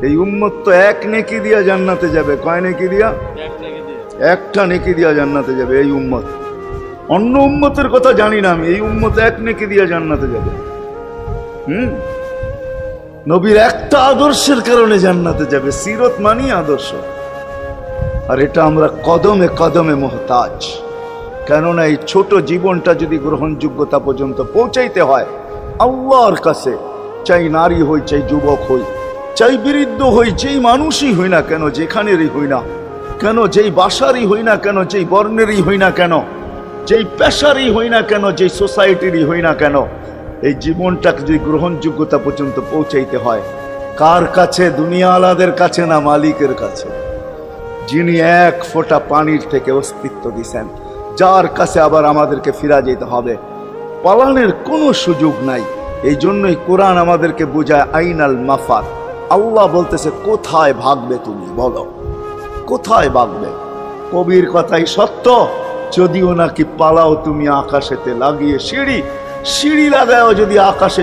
এই উম্মত তো এক নেকি দিয়া জান্নাতে যাবে। কয় নেকি দিয়া? একটা নেকি দিয়া জান্নাতে যাবে এই উম্মত। অন্য উম্মতের কথা জানি না আমি, এই উম্মত এক নেকি দিয়া জান্নাতে যাবে। নবীর একটা আদর্শের কারণে জান্নাতে যাবে। সিরত মানি আদর্শ, আর এটা আমরা কদমে কদমে মুহতাজ। কেননা এই ছোট জীবনটা যদি গ্রহণযোগ্যতা পর্যন্ত পৌঁছাইতে হয় আল্লাহর কাছে, চাই নারী হই, চাই যুবক হই, চাই বৃদ্ধ হই, যেই মানুষই হই না কেন, যেখানেরই হই না কেন, যেই বাসারই হই না কেন, যেই বর্ণেরই হই না কেন, যেই পেশারই হই না কেন, যেই সোসাইটিরই হই না কেন, এই জীবনটাকে যদি গ্রহণযোগ্যতা পর্যন্ত পৌঁছাইতে হয় কার কাছে? দুনিয়া আলাদের কাছে না, মালিকের কাছে, যিনি এক ফোঁটা পানির থেকে অস্তিত্ব দিছেন, যার কাছে আবার আমাদেরকে ফিরা যেতে হবে। পালানের কোনো সুযোগ নাই। এই জন্যই কোরআন আমাদেরকে বোঝায় আইনাল মাফার। আল্লাহ বলতেছে কোথায় ভাগবে তুমি, বলো কোথায় ভাগবে? কবির কথাই সত্য, যদিও নাকি পালাও তুমি আকাশেতে লাগিয়ে সিঁড়ি, সিঁড়ি লাগাও যদি আকাশে